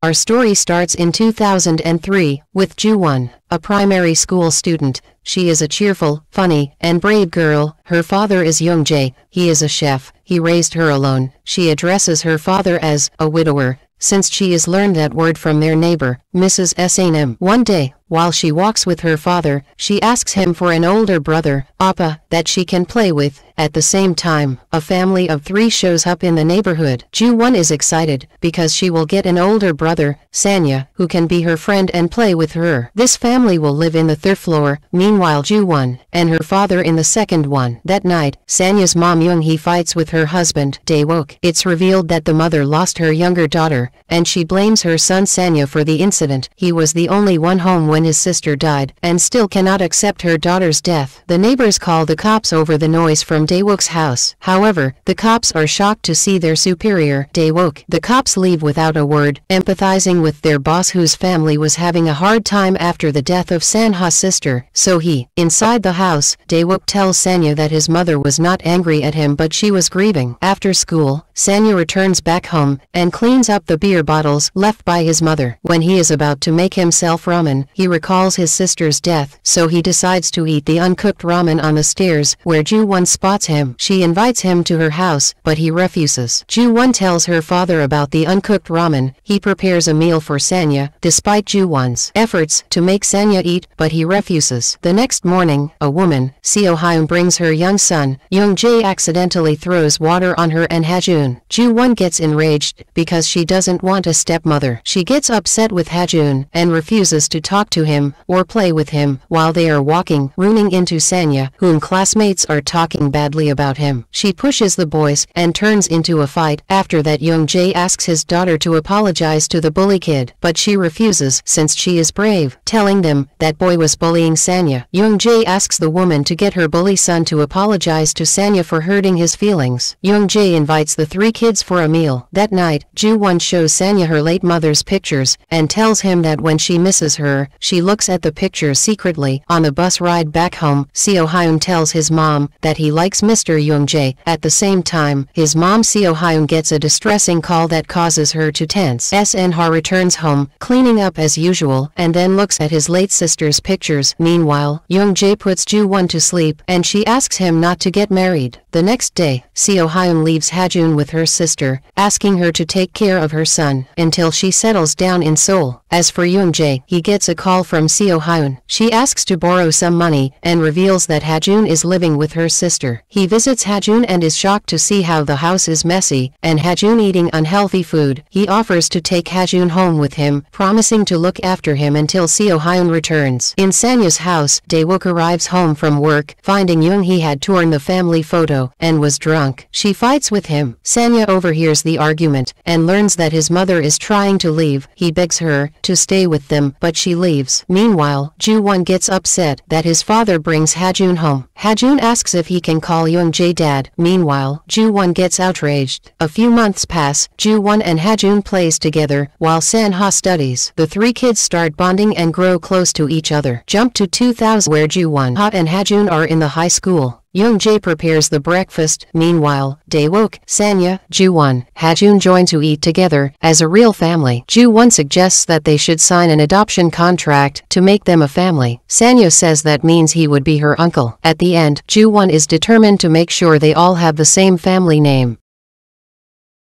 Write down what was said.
Our story starts in 2003, with Ju-won, a primary school student. She is a cheerful, funny, and brave girl. Her father is Young-jae. He is a chef. He raised her alone. She addresses her father as a widower, since she has learned that word from their neighbor, Mrs. S.N.M. One day, while she walks with her father, she asks him for an older brother, Appa, that she can play with. At the same time, a family of 3 shows up in the neighborhood. Ju-won is excited, because she will get an older brother, Sanya, who can be her friend and play with her. This family will live in the 3rd floor, meanwhile Ju-won, and her father in the 2nd one. That night, Sanya's mom Young-hee fights with her husband, Dae-wook. It's revealed that the mother lost her younger daughter, and she blames her son Sanya for the incident. He was the only one home when his sister died, and still cannot accept her daughter's death. The neighbors call the cops over the noise from Dae-wook's house. However, the cops are shocked to see their superior, Dae-wook. The cops leave without a word, empathizing with their boss whose family was having a hard time after the death of Sanha's sister. So inside the house, Dae-wook tells Sanya that his mother was not angry at him but she was grieving. After school, Sanya returns back home, and cleans up the beer bottles left by his mother. When he is about to make himself ramen, he recalls his sister's death, so he decides to eat the uncooked ramen on the stairs, where Ju-won spots him. She invites him to her house, but he refuses. Ju-won tells her father about the uncooked ramen. He prepares a meal for Sanya, despite Ju-won's efforts to make Sanya eat, but he refuses. The next morning, a woman, Seo-hyun, brings her young son. Young-jae accidentally throws water on her and Hae Jun. Ju-won gets enraged, because she doesn't want a stepmother. She gets upset with Hae Jun, and refuses to talk to him, or play with him. While they are walking, running into Sanya, whom classmates are talking badly about him. She pushes the boys, and turns into a fight. After that, Young-jae asks his daughter to apologize to the bully kid, but she refuses since she is brave, telling them that boy was bullying Sanya. Young-jae asks the woman to get her bully son to apologize to Sanya for hurting his feelings. Young-jae invites the 3 kids for a meal. That night, Ju-won shows Sanya her late mother's pictures, and tells him that when she misses her, she looks at the pictures secretly. On the bus ride back home, Seo-hyun tells his mom that he likes Mr. Young-jae. At the same time, his mom Seo-hyun gets a distressing call that causes her to tense. SNH returns home, cleaning up as usual, and then looks at his late sister's pictures. Meanwhile, Young-jae puts Ju-won to sleep, and she asks him not to get married. The next day, Seo-hyun leaves Hae Jun with her sister, asking her to take care of her son until she settles down in Seoul. As for Young-jae, he gets a call from Seo-hyun. She asks to borrow some money, and reveals that Hae Jun is living with her sister. He visits Hae Jun and is shocked to see how the house is messy, and Hae Jun eating unhealthy food. He offers to take Hae Jun home with him, promising to look after him until Seo-hyun returns. In Sanya's house, Dae-wook arrives home from work, finding Young-hee had torn the family photo, and was drunk. She fights with him. Sanya overhears the argument, and learns that his mother is trying to leave. He begs her to stay with them, but she leaves. Meanwhile, Ju-won gets upset that his father brings Hae Jun home. Hae Jun asks if he can call Young-jae dad. Meanwhile, Ju-won gets outraged. A few months pass. Ju-won and Hae Jun plays together, while Sanha studies. The 3 kids start bonding and grow close to each other. Jump to 2000, where Ju-won and Hae Jun are in the high school. Young-jae prepares the breakfast. Meanwhile, Dae-wook, Sanya, Ju-won, Hae Jun join to eat together as a real family. Ju-won suggests that they should sign an adoption contract to make them a family. Sanya says that means he would be her uncle. At the end, Ju-won is determined to make sure they all have the same family name.